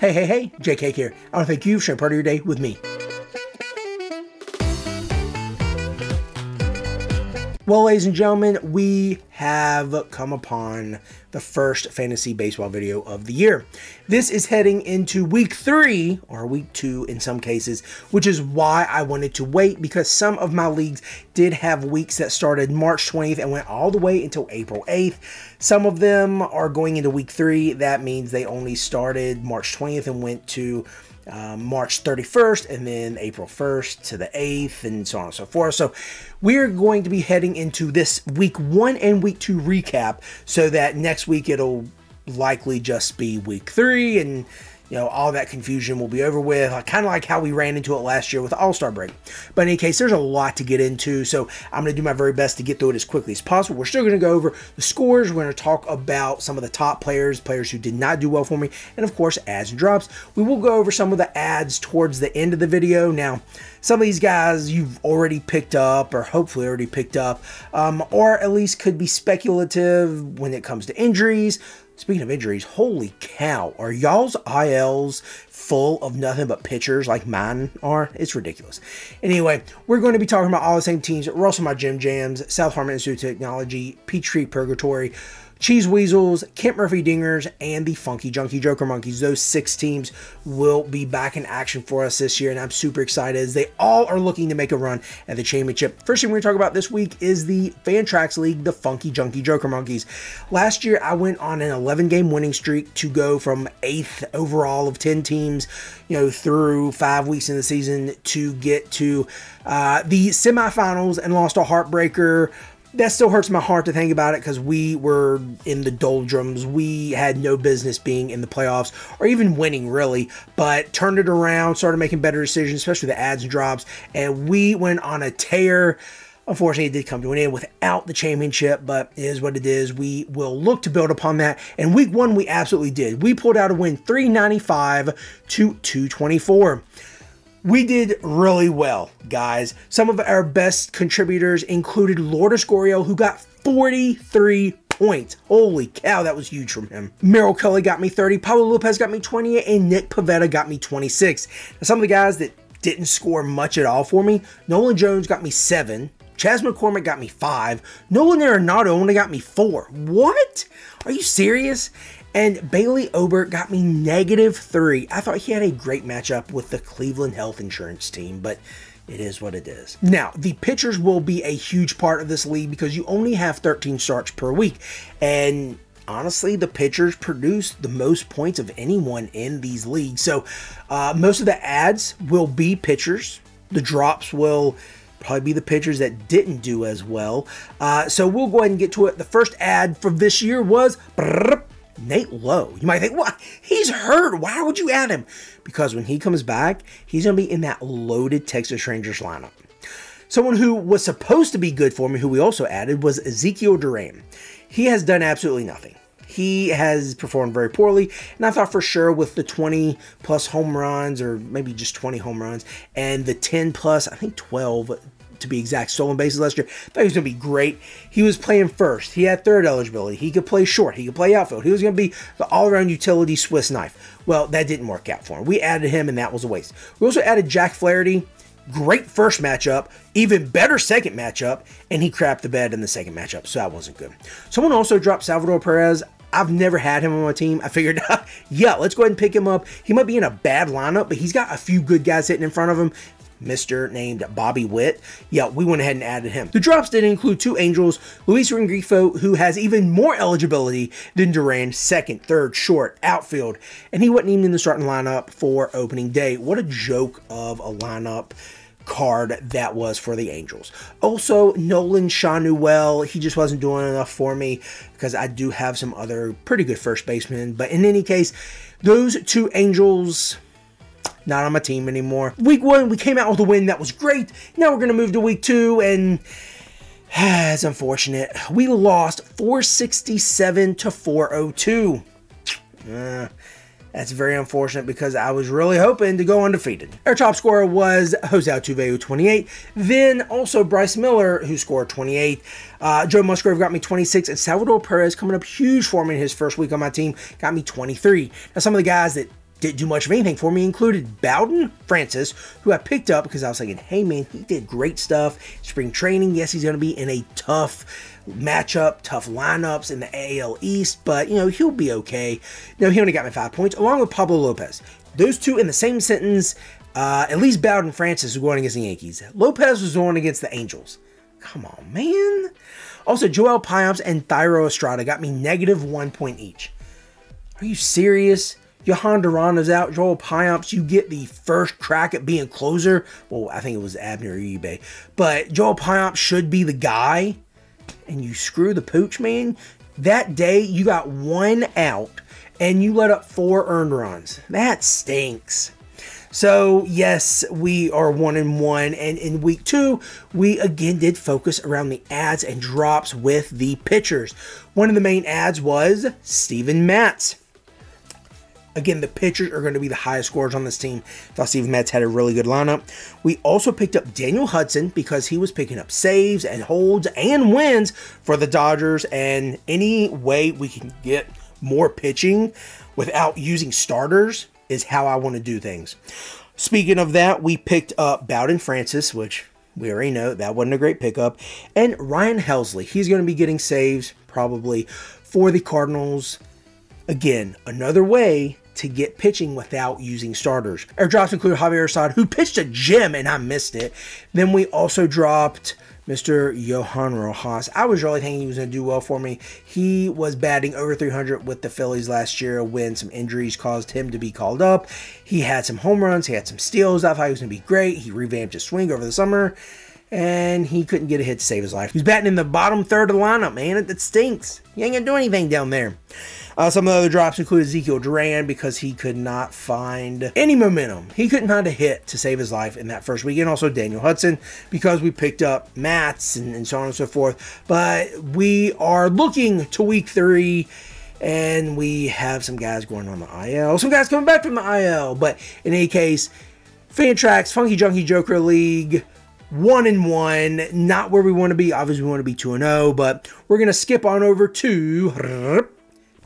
Hey, JK here. I want to thank you for sharing part of your day with me. Well, ladies and gentlemen, we have come upon the first fantasy baseball video of the year. This is heading into week 3, or week 2 in some cases, which is why I wanted to wait, because some of my leagues did have weeks that started March 20th and went all the way until April 8th. Some of them are going into week 3. That means they only started March 20th and went to March 31st, and then April 1st to the 8th, and so on and so forth. So we're going to be heading into this week 1 and week 2 recap, so that next week it'll likely just be week 3, and all that confusion will be over with, kind of like how we ran into it last year with the All-Star break. But in any case, there's a lot to get into, so I'm going to do my very best to get through it as quickly as possible. We're still going to go over the scores. We're going to talk about some of the top players who did not do well for me, and of course, adds and drops. We will go over some of the adds towards the end of the video. Now, some of these guys you've already picked up, or hopefully already picked up, or at least could be speculative when it comes to injuries. Speaking of injuries, holy cow, are y'all's ILs full of nothing but pitchers like mine are? It's ridiculous. Anyway, we're going to be talking about all the same teams. We're also my Gym Jams, South Harmon Institute of Technology, Peachtree Purgatory, Cheese Weasels, Kent Murphy Dingers, and the Funky Junky Joker Monkeys. Those 6 teams will be back in action for us this year, and I'm super excited as they all are looking to make a run at the championship. First thing we're going to talk about this week is the Fantrax League, the Funky Junky Joker Monkeys. Last year, I went on an 11-game winning streak to go from 8th overall of 10 teams, through 5 weeks in the season to get to the semifinals and lost a heartbreaker. That still hurts my heart to think about it, because we were in the doldrums. We had no business being in the playoffs or even winning, really, but turned it around, started making better decisions, especially the adds and drops, and we went on a tear. Unfortunately, it did come to an end without the championship, but it is what it is. We will look to build upon that. And week 1, we absolutely did. We pulled out a win, 395 to 224. We did really well, guys. Some of our best contributors included Lourdes Goriel, who got 43 points. Holy cow, that was huge from him. Merrill Kelly got me 30, Pablo Lopez got me 28, and Nick Pavetta got me 26. Now, some of the guys that didn't score much at all for me, Nolan Jones got me 7, Chas McCormick got me 5, Nolan Arenado only got me 4. What? Are you serious? And Bailey Obert got me -3. I thought he had a great matchup with the Cleveland Health Insurance team, but it is what it is. Now, the pitchers will be a huge part of this league because you only have 13 starts per week. And honestly, the pitchers produce the most points of anyone in these leagues. So most of the adds will be pitchers. The drops will probably be the pitchers that didn't do as well. So we'll go ahead and get to it. The first ad for this year was Nate Lowe. You might think, what? He's hurt. Why would you add him? Because when he comes back, he's going to be in that loaded Texas Rangers lineup. Someone who was supposed to be good for me, who we also added, was Ezekiel Duran. He has done absolutely nothing. He has performed very poorly, and I thought for sure with the 20-plus home runs, or maybe just 20 home runs, and the 10-plus, I think 12 to be exact, stolen bases last year, I thought he was going to be great. He was playing first. He had third eligibility. He could play short. He could play outfield. He was going to be the all-around utility Swiss knife. Well, that didn't work out for him. We added him, and that was a waste. We also added Jack Flaherty. Great first matchup, even better second matchup, and he crapped the bed in the second matchup, so that wasn't good. Someone also dropped Salvador Perez. I've never had him on my team. I figured, yeah, let's go ahead and pick him up. He might be in a bad lineup, but he's got a few good guys hitting in front of him. Mr. named Bobby Witt. Yeah, we went ahead and added him. The drops did include 2 Angels, Luis Rengifo, who has even more eligibility than Duran, second, third, short, outfield, and he wasn't even in the starting lineup for opening day. What a joke of a lineup card that was for the Angels. Also, Nolan Shanuel, he just wasn't doing enough for me because I do have some other pretty good first basemen, but in any case, those 2 Angels, not on my team anymore. Week 1, we came out with a win. That was great. Now we're going to move to week 2, and it's unfortunate. We lost 467 to 402. That's very unfortunate because I was really hoping to go undefeated. Our top scorer was Jose Altuve, who 28. Then also Bryce Miller, who scored 28. Joe Musgrove got me 26. And Salvador Perez, coming up huge for me in his first week on my team, got me 23. Now, some of the guys that didn't do much of anything for me, included Bowden Francis, who I picked up because I was thinking, hey man, he did great stuff. Spring training, yes, he's going to be in a tough matchup, tough lineups in the AL East, but, you know, he'll be okay. You know, he only got me 5 points, along with Pablo Lopez. Those two in the same sentence, at least Bowden Francis was going against the Yankees. Lopez was going against the Angels. Come on, man. Also, Joel Payamps and Thairo Estrada got me -1 point each. Are you serious? Johan Duran is out. Joel Payamps, you get the first crack at being closer. Well, I think it was Abner Uribe. But Joel Payamps should be the guy. And you screw the pooch, man. That day, you got 1 out. And you let up 4 earned runs. That stinks. So, yes, we are 1-1. And in week 2, we again did focus around the adds and drops with the pitchers. One of the main adds was Steven Matz. Again, the pitchers are going to be the highest scorers on this team. I thought Steven Matz had a really good lineup. We also picked up Daniel Hudson because he was picking up saves and holds and wins for the Dodgers. And any way we can get more pitching without using starters is how I want to do things. Speaking of that, we picked up Bowden Francis, which we already know that wasn't a great pickup. And Ryan Helsley. He's going to be getting saves probably for the Cardinals. Again, another way to get pitching without using starters. Our drops include Javier Assad, who pitched a gem and I missed it. Then we also dropped Mr. Johan Rojas. I was really thinking he was going to do well for me. He was batting over 300 with the Phillies last year when some injuries caused him to be called up. He had some home runs. He had some steals. I thought he was going to be great. He revamped his swing over the summer, and he couldn't get a hit to save his life. He's batting in the bottom third of the lineup, man. It stinks. You ain't going to do anything down there. Some of the other drops include Ezekiel Duran because he could not find any momentum. He couldn't find a hit to save his life in that first weekend. Also, Daniel Hudson because we picked up Matz and so on and so forth. But we are looking to week 3, and we have some guys going on the IL. Some guys coming back from the IL. But in any case, Fantrax, Funky Junkie Joker League, 1-1. Not where we want to be. Obviously, we want to be 2-0. But we're going to skip on over to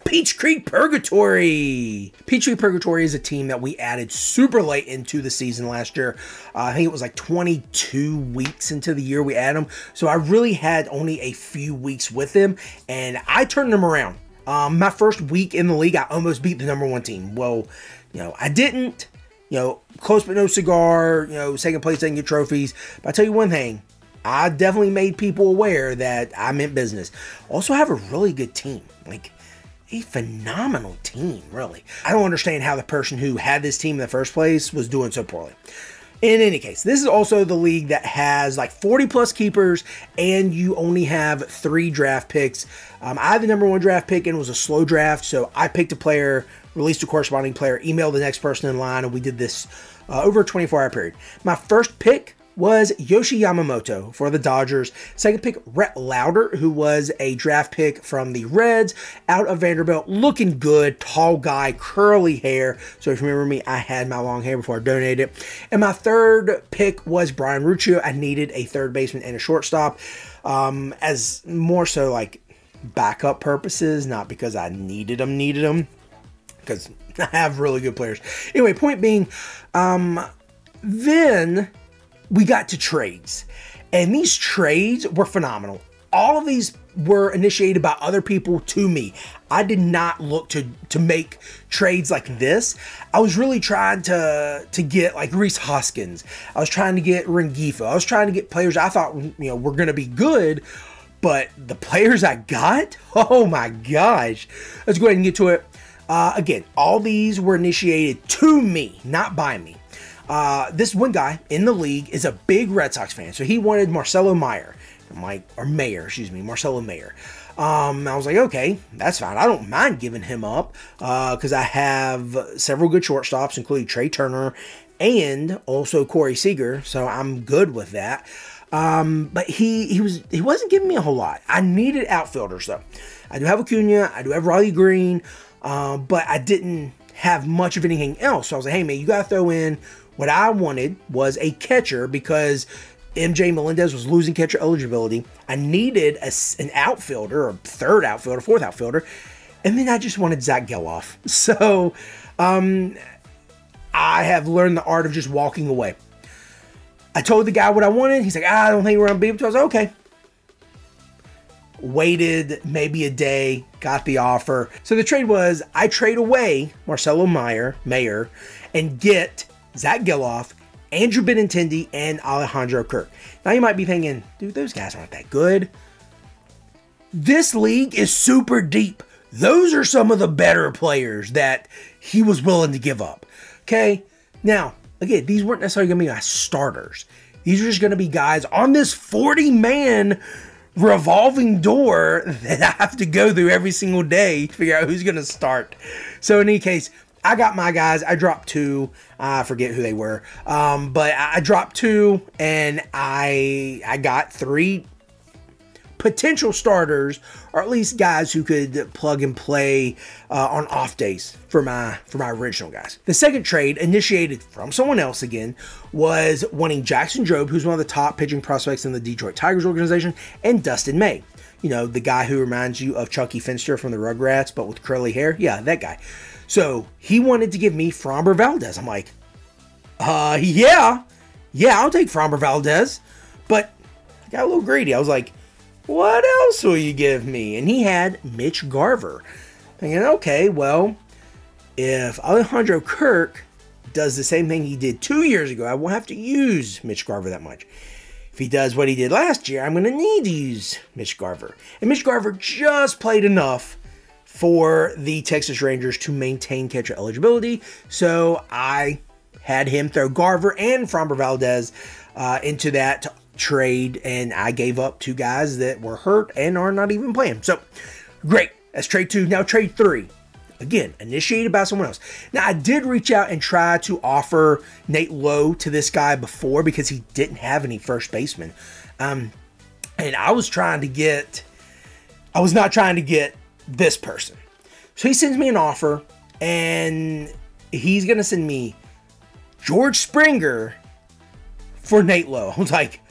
Peach Creek Purgatory. Peach Creek Purgatory is a team that we added super late into the season last year. I think it was like 22 weeks into the year we added them. So I really had only a few weeks with them, and I turned them around. My first week in the league, I almost beat the #1 team. Well, you know, I didn't. You know, close but no cigar. You know, second place didn't get trophies. But I tell you one thing, I definitely made people aware that I meant business. Also, I have a really good team. Like, a phenomenal team, really. I don't understand how the person who had this team in the first place was doing so poorly. In any case, this is also the league that has like 40 plus keepers, and you only have 3 draft picks. I had the #1 draft pick, and it was a slow draft, so I picked a player, released a corresponding player, emailed the next person in line, and we did this over a 24-hour period. My first pick was Yoshi Yamamoto for the Dodgers. Second pick, Rhett Lauder, who was a draft pick from the Reds out of Vanderbilt. Looking good, tall guy, curly hair. So if you remember me, I had my long hair before I donated it. And my third pick was Brian Ruccio. I needed a third baseman and a shortstop, as more so like backup purposes, not because I needed them, because I have really good players. Anyway, point being, then we got to trades, and these trades were phenomenal. All of these were initiated by other people to me. I did not look to make trades like this. I was really trying to get like Rhys Hoskins. I was trying to get Rengifo. I was trying to get players I thought, you know, were going to be good, but the players I got, oh my gosh. Let's go ahead and get to it. Again, all these were initiated to me, not by me. This one guy in the league is a big Red Sox fan, so he wanted Marcelo Mayer. Marcelo Mayer. I was like, okay, that's fine. I don't mind giving him up because I have several good shortstops, including Trey Turner and also Corey Seager, so I'm good with that. But he wasn't giving me a whole lot. I needed outfielders though. I do have Acuna, I do have Riley Green, but I didn't have much of anything else. So I was like, hey man, you gotta throw in. What I wanted was a catcher because MJ Melendez was losing catcher eligibility. I needed an outfielder, or third outfielder, fourth outfielder, and then I just wanted Zach Geloff. So I have learned the art of just walking away. I told the guy what I wanted. He's like, I don't think we're going to be able to. I was like, okay. Waited maybe a day, got the offer. So the trade was, I trade away Marcelo Mayer and get Zach Geloff, Andrew Benintendi, and Alejandro Kirk. Now you might be thinking, dude, those guys aren't that good. This league is super deep. Those are some of the better players that he was willing to give up. Okay? Now, again, these weren't necessarily going to be my starters. These are just going to be guys on this 40-man revolving door that I have to go through every single day to figure out who's going to start. So in any case, I got my guys. I dropped 2. I forget who they were. But I dropped 2 and I got 3 potential starters, or at least guys who could plug and play on off days for my original guys. The second trade, initiated from someone else again, was wanting Jackson Jobe, who's one of the top pitching prospects in the Detroit Tigers organization, and Dustin May. You know, the guy who reminds you of Chucky Finster from the Rugrats, but with curly hair. Yeah, that guy. So he wanted to give me Framber Valdez. I'm like, yeah, I'll take Framber Valdez. But I got a little greedy. I was like, what else will you give me? And he had Mitch Garver. Thinking, okay, well, if Alejandro Kirk does the same thing he did 2 years ago, I won't have to use Mitch Garver that much. If he does what he did last year, I'm going to need to use Mitch Garver. And Mitch Garver just played enough for the Texas Rangers to maintain catcher eligibility. So I had him throw Garver and Framber Valdez into that trade, and I gave up 2 guys that were hurt and are not even playing. So great. That's trade 2. Now trade 3. Again, initiated by someone else. Now I did reach out and try to offer Nate Lowe to this guy before because he didn't have any first baseman. And I was not trying to get this person. So he sends me an offer, and he's going to send me George Springer for Nate Lowe. I was like,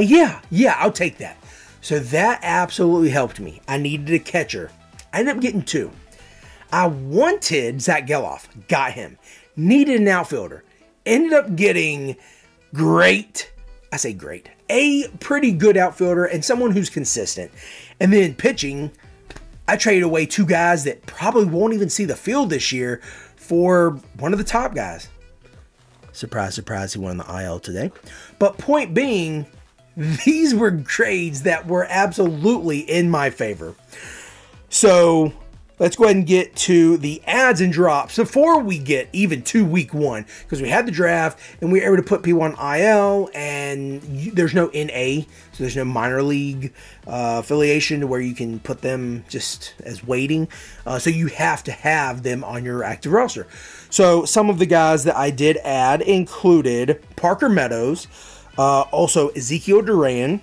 yeah, I'll take that. So that absolutely helped me. I needed a catcher. I ended up getting 2. I wanted Zach Geloff. Got him. Needed an outfielder. Ended up getting a pretty good outfielder and someone who's consistent. And then pitching, I traded away 2 guys that probably won't even see the field this year for one of the top guys. Surprise, surprise, he won the IL today. But point being, these were trades that were absolutely in my favor. So let's go ahead and get to the adds and drops before we get even to week 1, because we had the draft and we were able to put people on IL, and there's no NA, so there's no minor league affiliation to where you can put them just as waiting. So you have to have them on your active roster. So some of the guys that I did add included Parker Meadows, also Ezekiel Duran,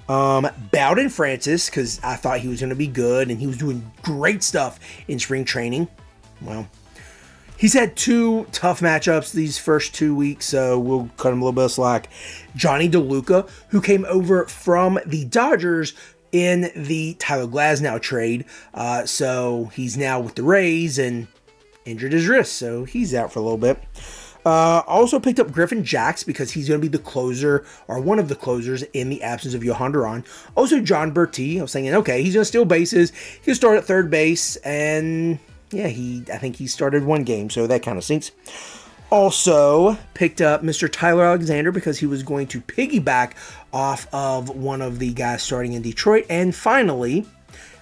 Bowden Francis, because I thought he was going to be good, and he was doing great stuff in spring training. Well, he's had 2 tough matchups these first 2 weeks, so we'll cut him a little bit of slack. Johnny DeLuca, who came over from the Dodgers in the Tyler Glasnow trade, so he's now with the Rays and injured his wrist, so he's out for a little bit. Also picked up Griffin Jax because he's going to be the closer, or one of the closers, in the absence of Johan Duran. Also John Berti. I was thinking, okay, he's going to steal bases. He'll start at third base, and yeah, I think he started 1 game, so that kind of stinks. Also picked up Mr. Tyler Alexander because he was going to piggyback off of one of the guys starting in Detroit. And finally,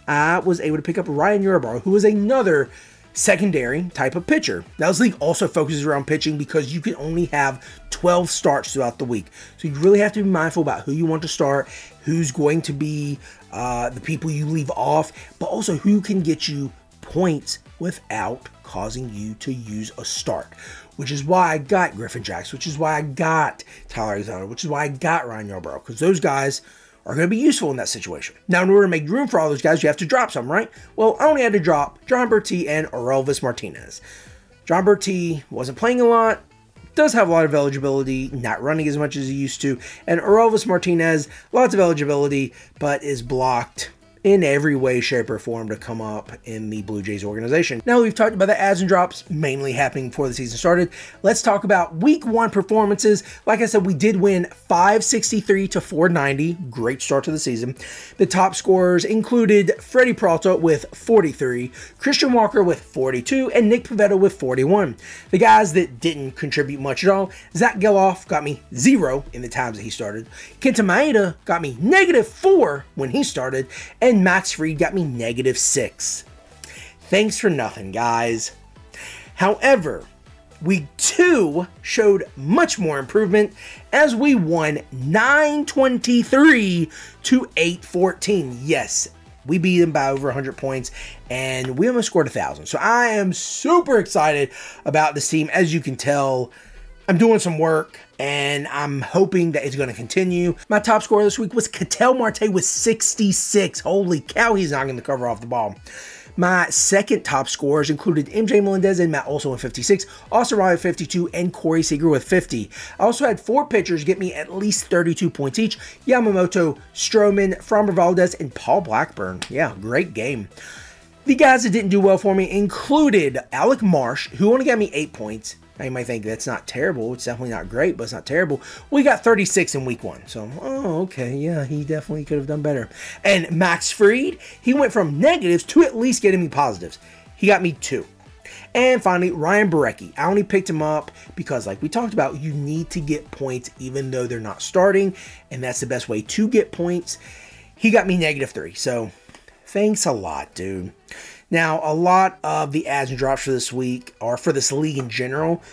I was able to pick up Ryan Yarbrough, who was another secondary type of pitcher. Now, this league also focuses around pitching because you can only have 12 starts throughout the week. So you really have to be mindful about who you want to start, who's going to be the people you leave off, but also who can get you points without causing you to use a start. Which is why I got Griffin Jax, which is why I got Tyler Alexander, which is why I got Ryan Yarbrough, because those guys are going to be useful in that situation. Now, in order to make room for all those guys, you have to drop some, right? Well, I only had to drop John Berti and Orelvis Martinez. John Berti wasn't playing a lot, does have a lot of eligibility, not running as much as he used to. And Orelvis Martinez, lots of eligibility, but is blocked in every way, shape, or form to come up in the Blue Jays organization. Now we've talked about the adds and drops mainly happening before the season started. Let's talk about week 1 performances. Like I said, we did win 563 to 490. Great start to the season. The top scorers included Freddie Peralta with 43, Christian Walker with 42, and Nick Pivetta with 41. The guys that didn't contribute much at all, Zack Gelof got me 0 in the times that he started. Kenta Maeda got me -4 when he started, and Max Fried got me -6. Thanks for nothing, guys. However, week 2 showed much more improvement as we won 923 to 814. Yes, we beat them by over 100 points, and we almost scored 1,000. So I am super excited about this team. As you can tell, I'm doing some work, and I'm hoping that it's going to continue. My top scorer this week was Ketel Marte with 66. Holy cow, he's knocking the cover off the ball. My second top scorers included MJ Melendez and Matt Olson with 56, Austin Riley with 52, and Corey Seager with 50. I also had 4 pitchers get me at least 32 points each: Yamamoto, Stroman, Framber Valdez, and Paul Blackburn. Yeah, great game. The guys that didn't do well for me included Alec Marsh, who only got me 8 points. Now you might think that's not terrible. It's definitely not great, but it's not terrible. We got 36 in week 1. So, oh, okay. Yeah, he definitely could have done better. And Max Fried, he went from negatives to at least getting me positives. He got me 2. And finally, Ryan Borucki. I only picked him up because, like we talked about, you need to get points even though they're not starting. And that's the best way to get points. He got me -3. So, thanks a lot, dude. Now, a lot of the adds and drops for this week, or for this league in general,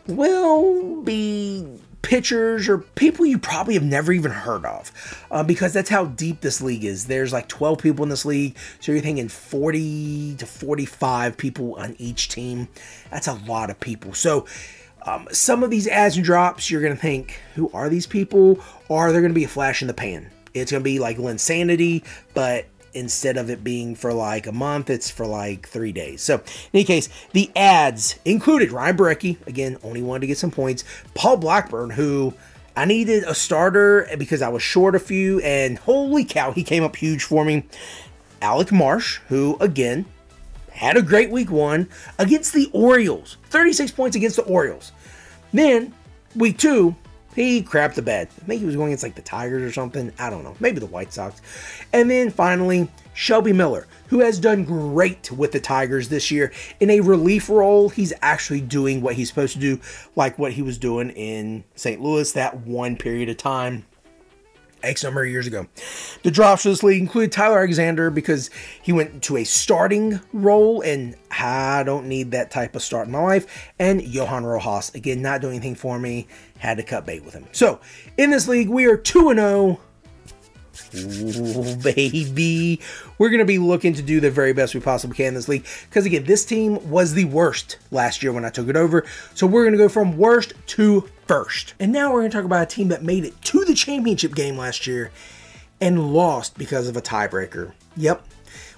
will be pitchers or people you probably have never even heard of, because that's how deep this league is. There's like 12 people in this league, so you're thinking 40 to 45 people on each team. That's a lot of people. So some of these adds and drops, you're going to think, who are these people? Or they're going to be a flash in the pan. It's going to be like Linsanity, but instead of it being for like a month, it's for like 3 days. So in any case, the ads included Ryan Borucki, again, only wanted to get some points. Paul Blackburn, who I needed a starter because I was short a few, and holy cow, he came up huge for me. Alec Marsh, who again had a great week 1 against the Orioles, 36 points against the Orioles. Then week 2, he crapped the bed. I think he was going against like the Tigers or something. I don't know. Maybe the White Sox. And then finally, Shelby Miller, who has done great with the Tigers this year. In a relief role, he's actually doing what he's supposed to do, like what he was doing in St. Louis that one period of time X number of years ago. The drops for this league included Tyler Alexander because he went to a starting role, and I don't need that type of start in my life. And Johan Rojas, again, not doing anything for me. Had to cut bait with him. So, in this league, we are 2-0. Ooh, baby. We're going to be looking to do the very best we possibly can in this league. Because, again, this team was the worst last year when I took it over. So, we're going to go from worst to first. And now we're going to talk about a team that made it to the championship game last year and lost because of a tiebreaker. Yep.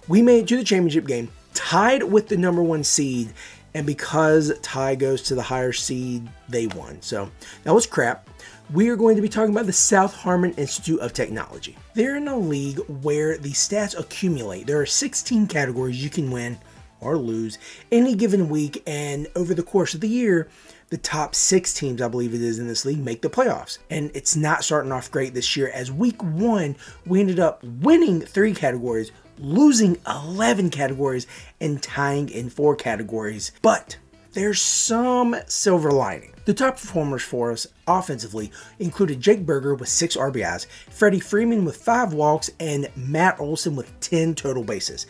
We made it to the championship game, tied with the #1 seed. And because tie goes to the higher seed, they won. So, that was crap. We are going to be talking about the South Harmon Institute of Technology. They're in a league where the stats accumulate. There are 16 categories you can win or lose any given week, and over the course of the year, the top 6 teams, I believe it is, in this league make the playoffs. And it's not starting off great this year, as week 1, we ended up winning 3 categories, losing 11 categories, and tying in 4 categories. But there's some silver lining. The top performers for us offensively included Jake Berger with 6 RBIs, Freddie Freeman with 5 walks, and Matt Olson with 10 total bases.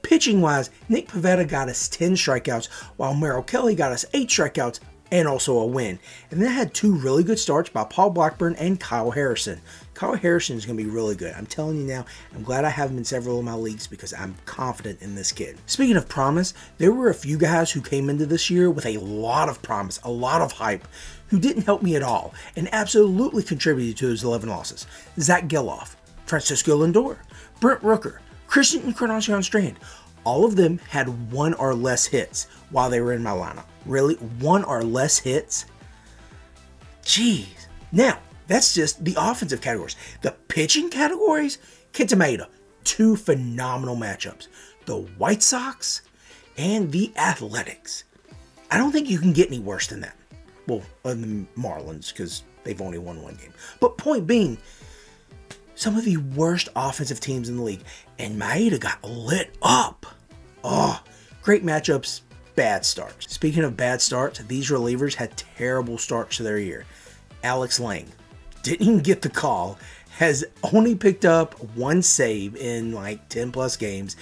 Pitching-wise, Nick Pivetta got us 10 strikeouts, while Merrill Kelly got us 8 strikeouts and also a win. And then had 2 really good starts by Paul Blackburn and Kyle Harrison. Kyle Harrison is going to be really good. I'm telling you now, I'm glad I have him in several of my leagues because I'm confident in this kid. Speaking of promise, there were a few guys who came into this year with a lot of promise, a lot of hype, who didn't help me at all and absolutely contributed to those 11 losses. Zack Gelof, Francisco Lindor, Brent Rooker, Christian Encarnacion Strand. All of them had 1 or less hits while they were in my lineup. Really? 1 or less hits? Jeez. Now, that's just the offensive categories. The pitching categories, Kenta Maeda, two phenomenal matchups. The White Sox and the Athletics. I don't think you can get any worse than that. Well, other than the Marlins, because they've only won one game. But point being, some of the worst offensive teams in the league. And Maeda got lit up. Oh, great matchups, bad starts. Speaking of bad starts, these relievers had terrible starts to their year. Alex Lange didn't even get the call, has only picked up one save in like 10 plus games.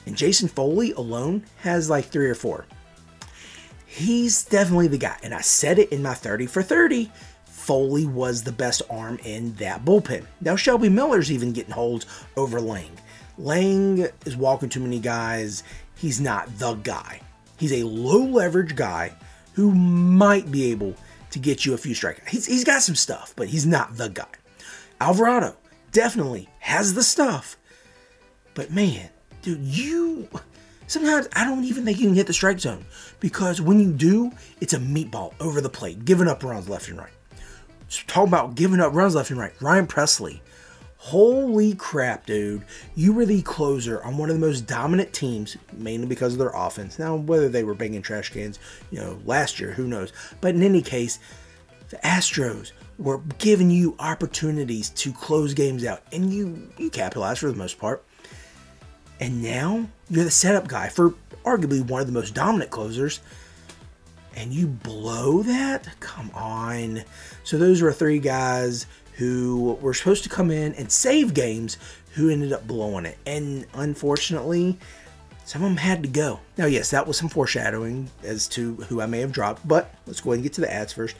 And Jason Foley alone has like 3 or 4. He's definitely the guy. And I said it in my 30 for 30. Foley was the best arm in that bullpen. Now Shelby Miller's even getting holds over Lange. Lange is walking too many guys. He's not the guy. He's a low leverage guy who might be able to get you a few strikeouts. He's got some stuff, but he's not the guy. Alvarado definitely has the stuff. But man, dude, sometimes I don't even think you can hit the strike zone, because when you do, it's a meatball over the plate, giving up runs left and right. So talking about giving up runs left and right, Ryan Pressly. Holy crap, dude. You were the closer on one of the most dominant teams, mainly because of their offense. Now, whether they were banging trash cans, last year, who knows. But in any case, the Astros were giving you opportunities to close games out, and you capitalized for the most part. And now you're the setup guy for arguably one of the most dominant closers, and you blow that? Come on. So those were 3 guys who were supposed to come in and save games who ended up blowing it. And unfortunately, some of them had to go. Now, yes, that was some foreshadowing as to who I may have dropped, but let's go ahead and get to the ads first.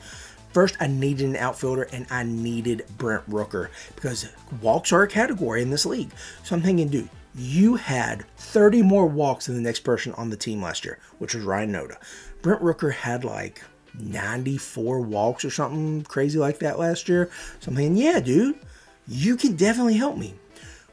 First, I needed an outfielder, and I needed Brent Rooker, because walks are a category in this league. So I'm thinking, dude, you had 30 more walks than the next person on the team last year, which was Ryan Noda. Brent Rooker had like 94 walks or something crazy like that last year. So I'm thinking, yeah, dude, you can definitely help me.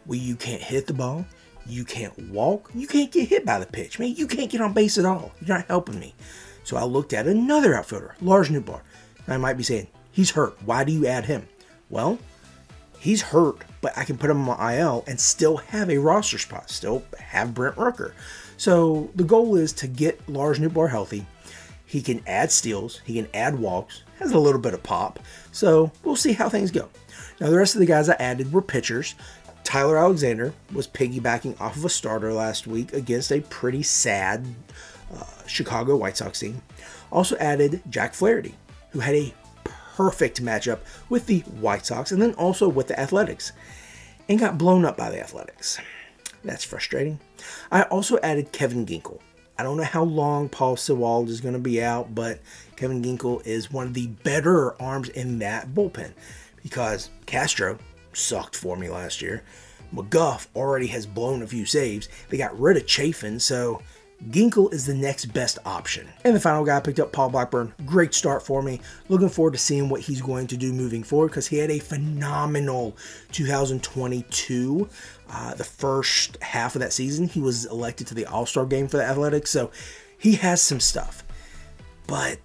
Well, you can't hit the ball. You can't walk. You can't get hit by the pitch. Man, you can't get on base at all. You're not helping me. So I looked at another outfielder, Lars Nootbaar. I might be saying, he's hurt. Why do you add him? Well, he's hurt, but I can put him on IL and still have a roster spot, still have Brent Rooker. So the goal is to get Lars Nootbaar healthy. He can add steals, he can add walks, has a little bit of pop. So we'll see how things go. Now the rest of the guys I added were pitchers. Tyler Alexander was piggybacking off of a starter last week against a pretty sad Chicago White Sox team. Also added Jack Flaherty, who had a perfect matchup with the White Sox and then also with the Athletics, and got blown up by the Athletics. That's frustrating. I also added Kevin Ginkel. I don't know how long Paul Sewald is going to be out, but Kevin Ginkel is one of the better arms in that bullpen, because Castro sucked for me last year. McGough already has blown a few saves. They got rid of Chafin, so Ginkel is the next best option. And the final guy I picked up, Paul Blackburn. Great start for me. Looking forward to seeing what he's going to do moving forward, because he had a phenomenal 2022. The first half of that season, he was elected to the All-Star game for the Athletics, so he has some stuff. But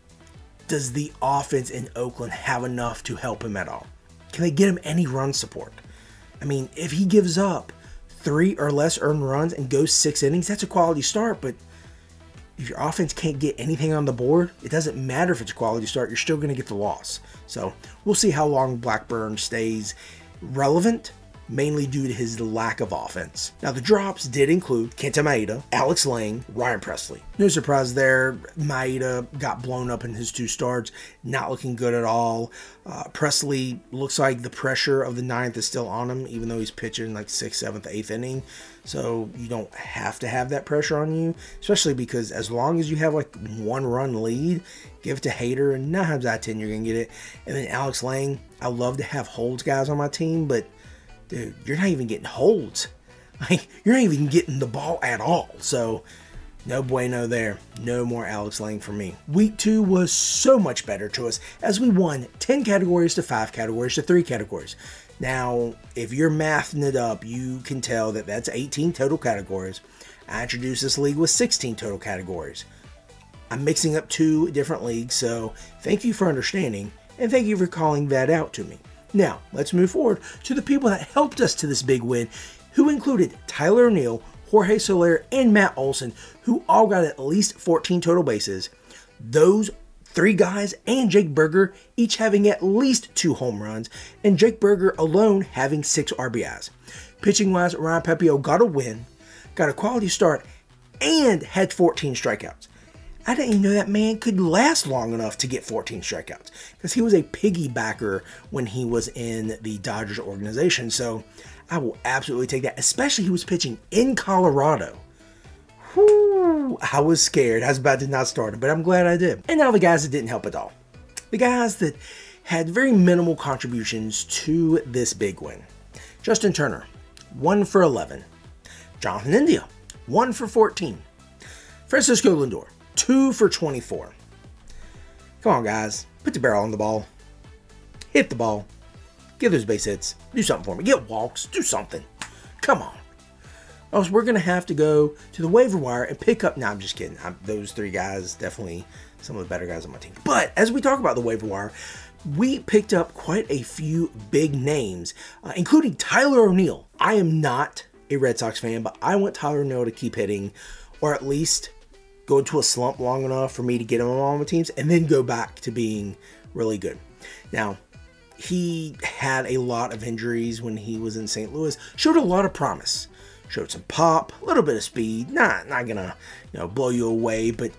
does the offense in Oakland have enough to help him at all? Can they get him any run support? I mean, if he gives up 3 or less earned runs and goes 6 innings, that's a quality start. But if your offense can't get anything on the board, it doesn't matter if it's a quality start, you're still going to get the loss. So we'll see how long Blackburn stays relevant, mainly due to his lack of offense. Now, the drops did include Kenta Maeda, Alex Lange, Ryan Pressly. No surprise there. Maeda got blown up in his 2 starts, not looking good at all. Pressly looks like the pressure of the 9th is still on him, even though he's pitching like 6th, 7th, 8th inning. So you don't have to have that pressure on you, especially because as long as you have like 1 run lead, give it to Hader, and 9 times out of 10 you're going to get it. And then Alex Lange, I love to have holds guys on my team, but dude, you're not even getting holds. Like, you're not even getting the ball at all. So, no bueno there. No more Alex Lange for me. Week 2 was so much better to us as we won 10 categories to 5 categories to 3 categories. Now, if you're mathing it up, you can tell that that's 18 total categories. I introduced this league with 16 total categories. I'm mixing up 2 different leagues, so thank you for understanding, and thank you for calling that out to me. Now, let's move forward to the people that helped us to this big win, who included Tyler O'Neill, Jorge Soler, and Matt Olson, who all got at least 14 total bases. Those three guys and Jake Burger each having at least 2 home runs, and Jake Burger alone having 6 RBIs. Pitching-wise, Ryan Pepiot got a win, got a quality start, and had 14 strikeouts. I didn't even know that man could last long enough to get 14 strikeouts because he was a piggybacker when he was in the Dodgers organization. So I will absolutely take that, especially he was pitching in Colorado. Whew, I was scared. I was about to not start him, but I'm glad I did. And now the guys that didn't help at all. The guys that had very minimal contributions to this big win. Justin Turner, 1 for 11. Jonathan India, 1 for 14. Francisco Lindor, 2 for 24. Come on, guys. Put the barrel on the ball. Hit the ball. Give those base hits. Do something for me. Get walks. Do something. Come on. Else we're going to have to go to the waiver wire and pick up... No, I'm just kidding. Those 3 guys, definitely some of the better guys on my team. But as we talk about the waiver wire, we picked up quite a few big names, including Tyler O'Neill. I am not a Red Sox fan, but I want Tyler O'Neill to keep hitting, or at least go into a slump long enough for me to get him on my teams and then go back to being really good. Now, he had a lot of injuries when he was in St. Louis, showed a lot of promise, showed some pop, a little bit of speed, not gonna, blow you away, but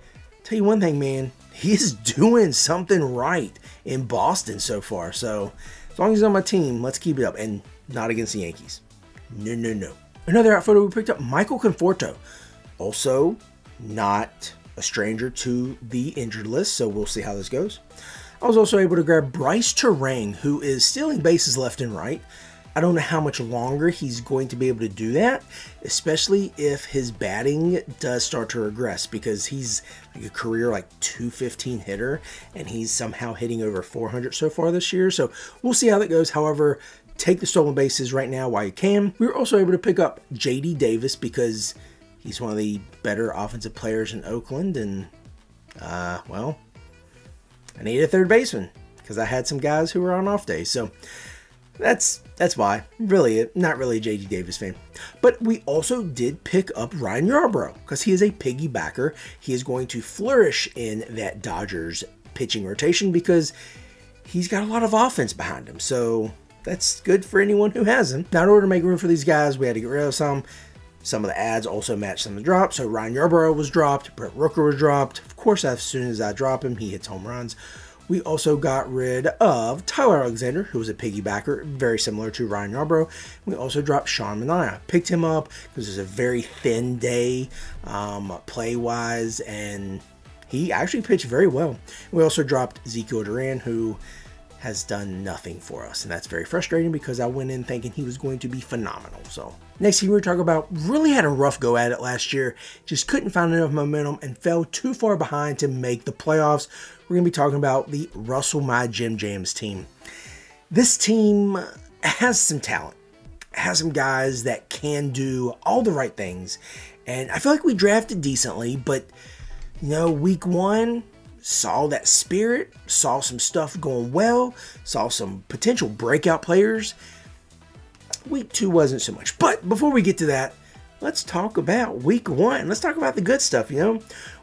tell you one thing, man, he's doing something right in Boston so far. So as long as he's on my team, let's keep it up, and not against the Yankees. No. Another outfielder we picked up, Michael Conforto, also not a stranger to the injured list, so we'll see how this goes. I was also able to grab Bryce Terang, who is stealing bases left and right. I don't know how much longer he's going to be able to do that, especially if his batting does start to regress, because he's like a career 215 hitter, and he's somehow hitting over 400 so far this year. So we'll see how that goes. However, take the stolen bases right now while you can. We were also able to pick up J.D. Davis because he's one of the better offensive players in Oakland, and, well, I need a third baseman because I had some guys who were on off days. So that's why. Really, not really a J.D. Davis fan. But we also did pick up Ryan Yarbrough because he is a piggybacker. He is going to flourish in that Dodgers pitching rotation because he's got a lot of offense behind him. So that's good for anyone who has him. Now, in order to make room for these guys, we had to get rid of some. Some of the ads also matched some of the drops. So Ryan Yarbrough was dropped. Brett Rooker was dropped. Of course, as soon as I drop him, he hits home runs. We also got rid of Tyler Alexander, who was a piggybacker, very similar to Ryan Yarbrough. We also dropped Sean Manaea. Picked him up because it was a very thin day play-wise, and he actually pitched very well. We also dropped Ezekiel Duran, who has done nothing for us, and that's very frustrating because I went in thinking he was going to be phenomenal. So next thing we're talking about, really had a rough go at it last year, just couldn't find enough momentum and fell too far behind to make the playoffs. We're going to be talking about the Russell My Jim Jams team. This team has some talent, has some guys that can do all the right things, and I feel like we drafted decently, but week 1 saw that spirit, saw some stuff going well, saw some potential breakout players. Week 2 wasn't so much. But before we get to that, let's talk about week 1. Let's talk about the good stuff,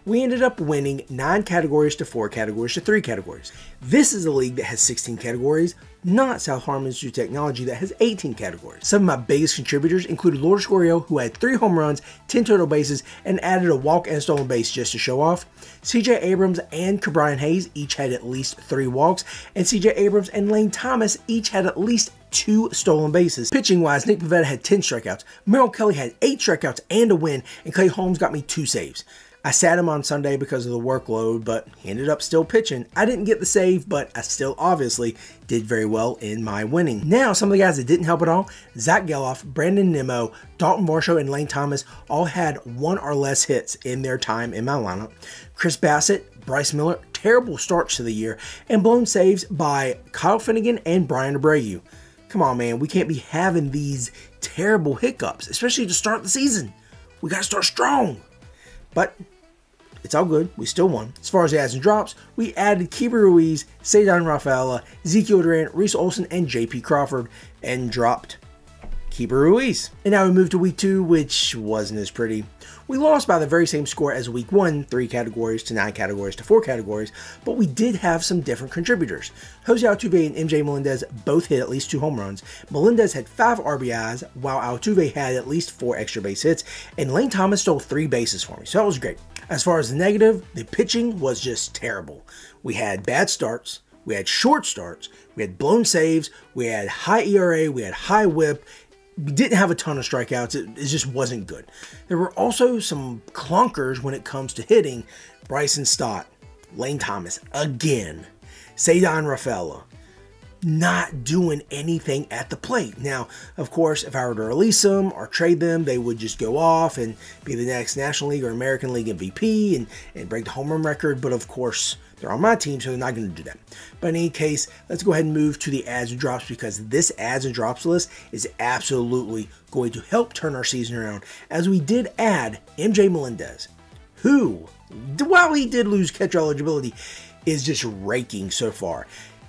We ended up winning 9 categories to 4 categories to 3 categories. This is a league that has 16 categories, not South Harmon Institute of Technology that has 18 categories. Some of my biggest contributors included Lourdes Gurriel, who had 3 home runs, 10 total bases, and added a walk and a stolen base just to show off. CJ Abrams and Ke'Bryan Hayes each had at least 3 walks, and CJ Abrams and Lane Thomas each had at least 2 stolen bases. Pitching-wise, Nick Pivetta had 10 strikeouts, Merrill Kelly had 8 strikeouts and a win, and Clay Holmes got me 2 saves. I sat him on Sunday because of the workload, but he ended up still pitching. I didn't get the save, but I still obviously did very well in my winning. Now, some of the guys that didn't help at all, Zach Geloff, Brandon Nimmo, Dalton Varsho, and Lane Thomas all had 1 or less hits in their time in my lineup. Chris Bassett, Bryce Miller, terrible starts to the year, and blown saves by Kyle Finnegan and Brian Abreu. Come on, man, we can't be having these terrible hiccups, especially to start the season. We got to start strong. But it's all good. We still won. As far as the adds and drops, we added Keibert Ruiz, Ceddanne Rafaela, Ezekiel Duran, Reese Olson, and J.P. Crawford, and dropped Keeper Ruiz. And now we move to week 2, which wasn't as pretty. We lost by the very same score as week 1, 3 categories to 9 categories to 4 categories, but we did have some different contributors. Jose Altuve and MJ Melendez both hit at least 2 home runs. Melendez had 5 RBIs, while Altuve had at least 4 extra base hits, and Lane Thomas stole 3 bases for me, so that was great. As far as the negative, the pitching was just terrible. We had bad starts, we had short starts, we had blown saves, we had high ERA, we had high whip. We didn't have a ton of strikeouts. It just wasn't good. There were also some clunkers when it comes to hitting. Bryson Stott, Lane Thomas, again. Ceddanne Rafaela, not doing anything at the plate. Now, of course, if I were to release them or trade them, they would just go off and be the next National League or American League MVP and break the home run record. But of course, they're on my team, so they're not going to do that. But in any case, let's go ahead and move to the adds and drops, because this adds and drops list is absolutely going to help turn our season around, as we did add MJ Melendez, who, while he did lose catcher eligibility, is just raking so far.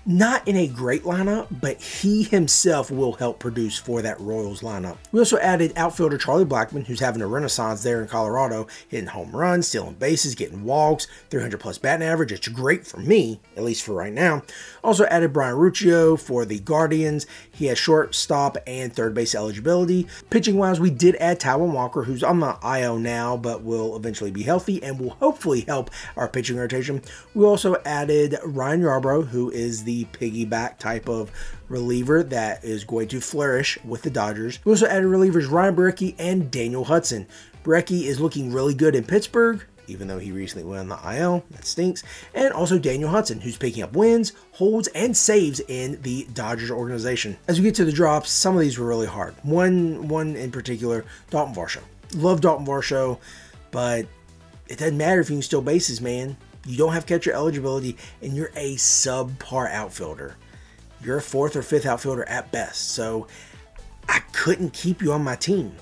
Not in a great lineup, but he himself will help produce for that Royals lineup. We also added outfielder Charlie Blackmon, who's having a renaissance there in Colorado, hitting home runs, stealing bases, getting walks, 300 plus batting average. It's great for me, at least for right now. Also added Brian Ruccio for the Guardians. He has shortstop and third base eligibility. Pitching wise, we did add Taijuan Walker, who's on the IL now, but will eventually be healthy and will hopefully help our pitching rotation. We also added Ryan Yarbrough, who is the piggyback type of reliever that is going to flourish with the Dodgers. We also added relievers Ryan Borucki and Daniel Hudson. Borucki is looking really good in Pittsburgh, even though he recently went on the IL. That stinks. And also Daniel Hudson, who's picking up wins, holds, and saves in the Dodgers organization. As we get to the drops, some of these were really hard. One in particular, Dalton Varsho. Love Dalton Varsho, but it doesn't matter if you can steal bases, man. You don't have catcher eligibility, and you're a subpar outfielder. You're a 4th or 5th outfielder at best, so I couldn't keep you on my team.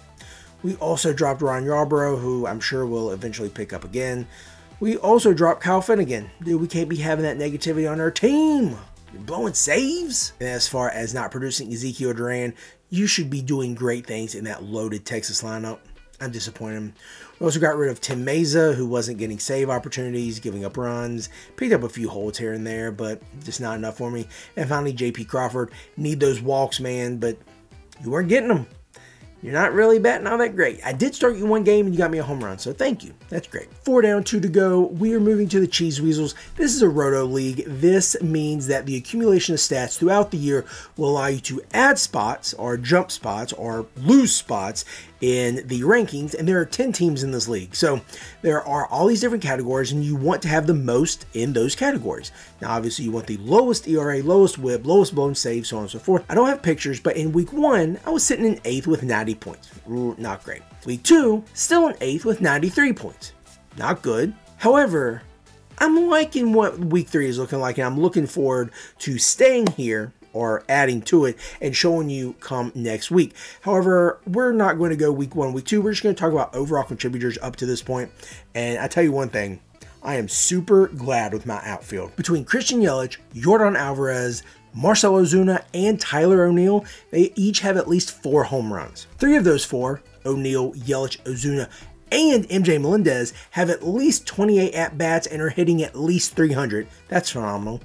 We also dropped Ryan Yarbrough, who I'm sure will eventually pick up again. We also dropped Kyle Finnegan. Dude, we can't be having that negativity on our team. You're blowing saves. And as far as not producing Ezekiel Duran, you should be doing great things in that loaded Texas lineup. I'm disappointed. We also got rid of Tim Meza, who wasn't getting save opportunities, giving up runs, picked up a few holds here and there, but just not enough for me. And finally, JP Crawford. Need those walks, man, but you weren't getting them. You're not really batting all that great. I did start you one game and you got me a home run, so thank you. That's great. 4 down, 2 to go. We are moving to the Cheese Weasels. This is a Roto League. This means that the accumulation of stats throughout the year will allow you to add spots or jump spots or lose spots in the rankings, and there are 10 teams in this league. So there are all these different categories, and you want to have the most in those categories. Now, obviously, you want the lowest ERA, lowest whip, lowest blown save, so on and so forth. I don't have pictures, but in week 1, I was sitting in 8th with 90 points. Not great. Week 2, still in 8th with 93 points. Not good. However, I'm liking what week 3 is looking like, and I'm looking forward to staying here or adding to it and showing you come next week. However, we're not going to go week 1, week 2. We're just going to talk about overall contributors up to this point. And I tell you one thing, I am super glad with my outfield. Between Christian Yelich, Yordan Alvarez, Marcell Ozuna, and Tyler O'Neill, they each have at least 4 home runs. 3 of those 4, O'Neill, Yelich, Ozuna, and MJ Melendez, have at least 28 at-bats and are hitting at least 300. That's phenomenal.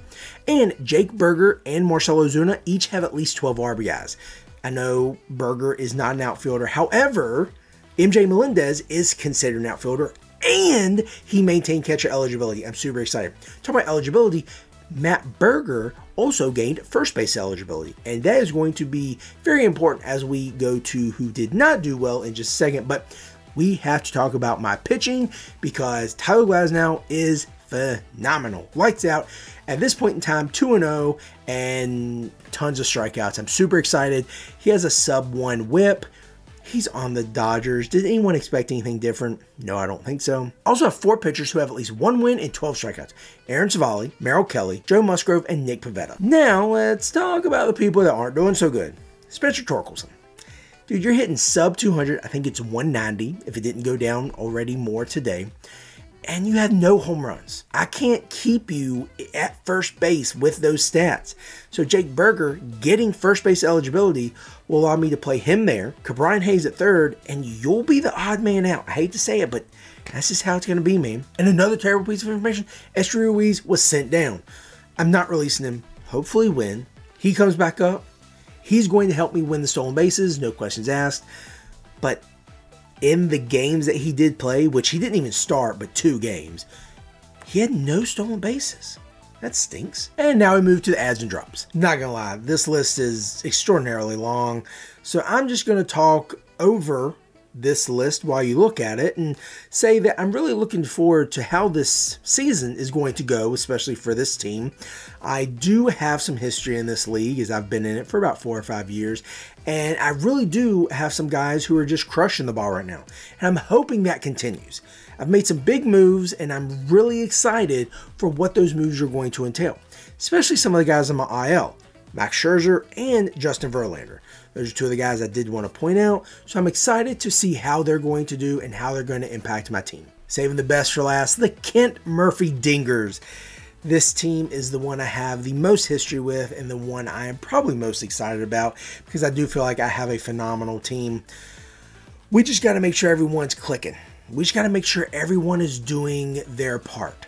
And Jake Burger and Marcell Ozuna each have at least 12 RBIs. I know Burger is not an outfielder. However, MJ Melendez is considered an outfielder, and he maintained catcher eligibility. I'm super excited. Talking about eligibility, Matt Berger also gained first base eligibility, and that is going to be very important as we go to who did not do well in just a second. But we have to talk about my pitching, because Tyler Glasnow is phenomenal. Lights out. At this point in time, 2-0 and tons of strikeouts. I'm super excited. He has a sub-1 whip. He's on the Dodgers. Did anyone expect anything different? No, I don't think so. I also have 4 pitchers who have at least 1 win and 12 strikeouts. Aaron Savali, Merrill Kelly, Joe Musgrove, and Nick Pivetta. Now, let's talk about the people that aren't doing so good. Spencer Torkelson. Dude, you're hitting sub 200. I think it's 190 if it didn't go down already more today. and you had no home runs. I can't keep you at first base with those stats. So Jake Burger getting first base eligibility will allow me to play him there, Ke'Bryan Hayes at third, and you'll be the odd man out. I hate to say it, but that's just how it's going to be, man. And another terrible piece of information, Esteury Ruiz was sent down. I'm not releasing him. Hopefully win. He comes back up. He's going to help me win the stolen bases, no questions asked. But in the games that he did play, which he didn't even start, but 2 games, he had no stolen bases. That stinks. And now we move to the adds and drops. Not gonna lie, this list is extraordinarily long, so I'm just gonna talk over this list while you look at it and say that I'm really looking forward to how this season is going to go, especially for this team. I do have some history in this league as I've been in it for about 4 or 5 years, and I really do have some guys who are just crushing the ball right now, and I'm hoping that continues. I've made some big moves, and I'm really excited for what those moves are going to entail, especially some of the guys on my IL, Max Scherzer and Justin Verlander. Those are 2 of the guys I did want to point out, so I'm excited to see how they're going to do and how they're going to impact my team. Saving the best for last, the Kent Murphy Dingers. This team is the one I have the most history with and the one I am probably most excited about because I do feel like I have a phenomenal team. We just got to make sure everyone's clicking. We just got to make sure everyone is doing their part.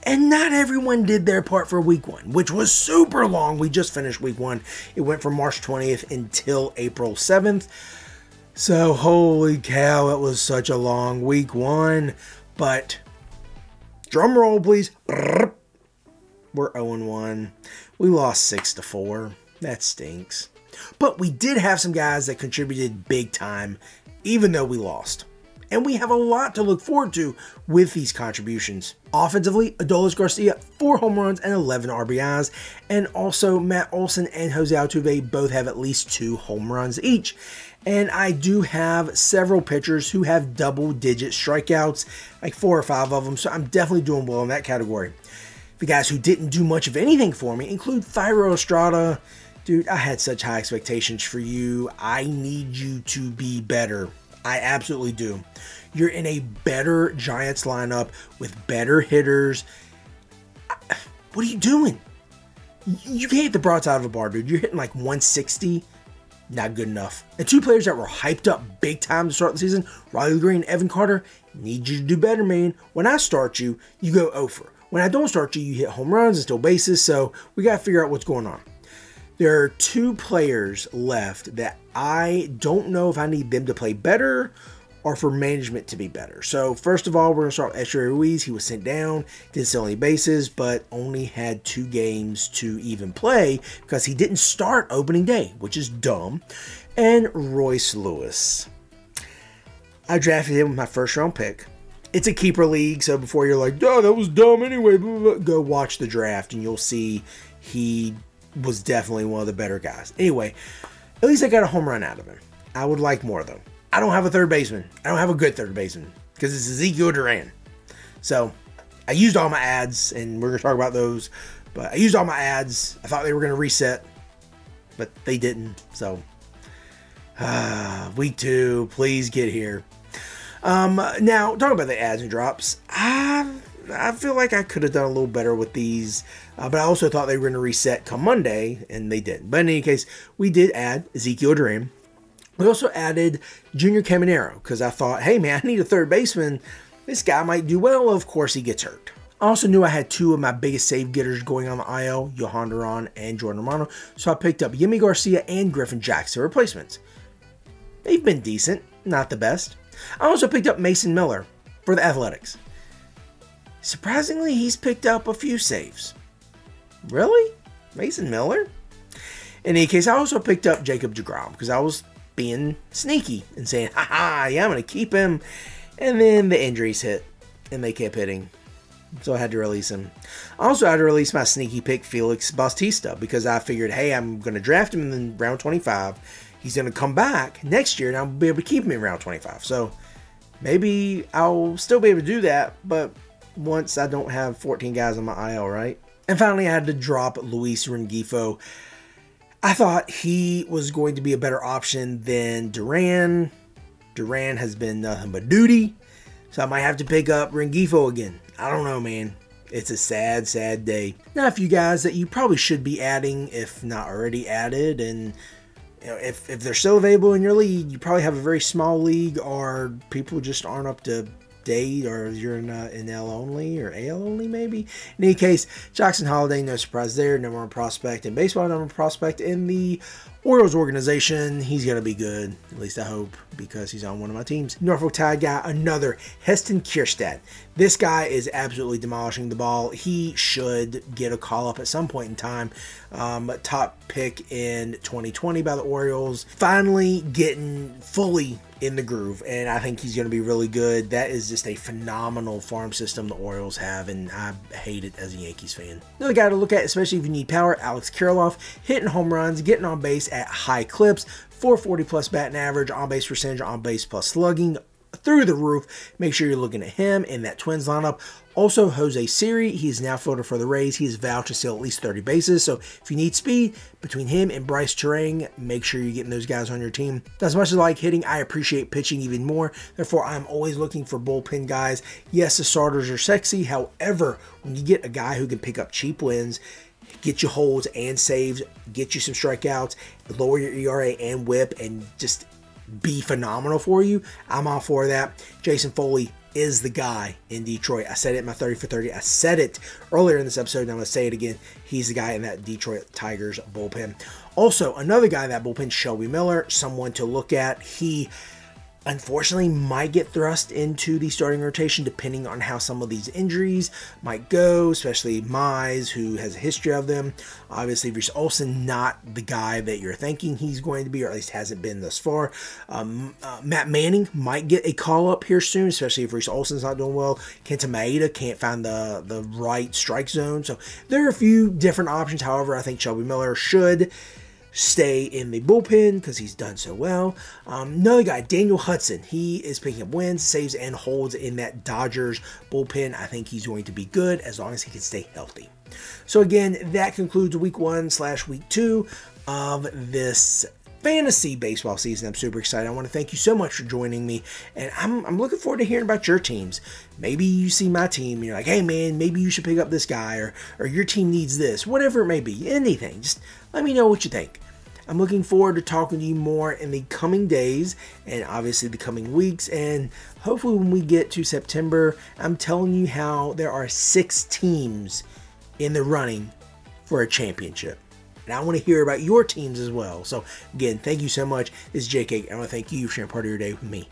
And not everyone did their part for week 1, which was super long. We just finished week 1. It went from March 20th until April 7th. So holy cow, it was such a long week 1. But drum roll, please. We're 0-1. We lost 6-4. That stinks. But we did have some guys that contributed big time, even though we lost. And we have a lot to look forward to with these contributions. Offensively, Adolis Garcia, 4 home runs and 11 RBIs. And also Matt Olson and Jose Altuve both have at least 2 home runs each. And I do have several pitchers who have double-digit strikeouts, like 4 or 5 of them. So I'm definitely doing well in that category. The guys who didn't do much of anything for me include Thairo Estrada. Dude, I had such high expectations for you. I need you to be better. I absolutely do. You're in a better Giants lineup with better hitters. What are you doing? You can't hit the broadside of a bar, dude. You're hitting like 160. Not good enough. And 2 players that were hyped up big time to start the season, Riley Green and Evan Carter, need you to do better, man. When I start you, you go over. When I don't start you, you hit home runs and steal bases. So we got to figure out what's going on. There are 2 players left that I don't know if I need them to play better or for management to be better. So first of all, we're going to start with Esteury Ruiz. He was sent down, didn't steal any bases, but only had 2 games to even play because he didn't start opening day, which is dumb. And Royce Lewis. I drafted him with my first round pick. It's a keeper league, so before you're like, oh, that was dumb anyway, blah, blah, blah, go watch the draft and you'll see he was definitely one of the better guys. Anyway, at least I got a home run out of him. I would like more though. I don't have a third baseman. I don't have a good third baseman because it's Ezekiel Duran. So I used all my ads and we're going to talk about those, but I used all my ads. I thought they were going to reset, but they didn't. So week 2, please get here. Now talking about the ads and drops, I feel like I could have done a little better with these, but I also thought they were going to reset come Monday, and they didn't. But in any case, we did add Ezekiel Duran. We also added Junior Caminero, because I thought, hey man, I need a third baseman. This guy might do well. Of course, he gets hurt. I also knew I had 2 of my biggest save getters going on the IL, Johan Duran and Jordan Romano, so I picked up Yimi Garcia and Griffin Jackson replacements. They've been decent, not the best. I also picked up Mason Miller for the Athletics. Surprisingly, he's picked up a few saves. Really? Mason Miller? In any case, I also picked up Jacob deGrom because I was being sneaky and saying, haha, yeah, I'm going to keep him. And then the injuries hit and they kept hitting. So I had to release him. I also had to release my sneaky pick, Felix Bautista, because I figured, hey, I'm going to draft him in round 25. He's going to come back next year and I'll be able to keep him in round 25. So maybe I'll still be able to do that, but once I don't have 14 guys on my IL, right? And finally, I had to drop Luis Rengifo. I thought he was going to be a better option than Duran. Duran has been nothing but duty. So I might have to pick up Rengifo again. I don't know, man. It's a sad, sad day. Now, a few guys that you probably should be adding, if not already added, and you know, if they're still available in your league, you probably have a very small league, or people just aren't up to date, or you're in L only or AL only maybe. In any case, Jackson Holliday, no surprise there. Number one prospect in baseball, number one prospect in the Orioles organization. He's going to be good, at least I hope, because he's on one of my teams. Norfolk Tide guy, another Heston Kjerstad. This guy is absolutely demolishing the ball. He should get a call up at some point in time. Top pick in 2020 by the Orioles. Finally getting fully in the groove, and I think he's going to be really good. That is just a phenomenal farm system the Orioles have, and I hate it as a Yankees fan. Another guy to look at, especially if you need power, Alex Kirilloff, hitting home runs, getting on base at high clips, 440 plus batting average, on base percentage, on base plus slugging, through the roof. Make sure you're looking at him in that Twins lineup. Also, Jose Siri, he's now fielder for the Rays. He is vowed to steal at least 30 bases. So if you need speed, between him and Bryce Turang, make sure you're getting those guys on your team. As much as I like hitting, I appreciate pitching even more. Therefore, I'm always looking for bullpen guys. Yes, the starters are sexy. However, when you get a guy who can pick up cheap wins, get you holds and saves, get you some strikeouts, lower your ERA and whip, and just be phenomenal for you, I'm all for that. Jason Foley is the guy in Detroit. I said it in my 30 for 30. I said it earlier in this episode, and I'm going to say it again. He's the guy in that Detroit Tigers bullpen. Also, another guy in that bullpen, Shelby Miller, someone to look at. He unfortunately might get thrust into the starting rotation depending on how some of these injuries might go, especially Mize, who has a history of them. Obviously, Reese Olson, not the guy that you're thinking he's going to be, or at least hasn't been thus far. Matt Manning might get a call up here soon, especially if Reese Olson's not doing well. Kenta Maeda can't find the right strike zone. So there are a few different options. However, I think Shelby Miller should stay in the bullpen because he's done so well. Another guy, Daniel Hudson. He is picking up wins, saves, and holds in that Dodgers bullpen. I think he's going to be good as long as he can stay healthy. So again, that concludes week 1/week 2 of this fantasy baseball season. I'm super excited. I want to thank you so much for joining me, and I'm looking forward to hearing about your teams. Maybe you see my team and you're like, hey man, maybe you should pick up this guy, or your team needs this, whatever it may be, anything. Just let me know what you think. I'm looking forward to talking to you more in the coming days and obviously the coming weeks, and hopefully when we get to September, I'm telling you how there are 6 teams in the running for a championship. And I want to hear about your teams as well. So again, thank you so much. This is JK. I want to thank you for sharing part of your day with me.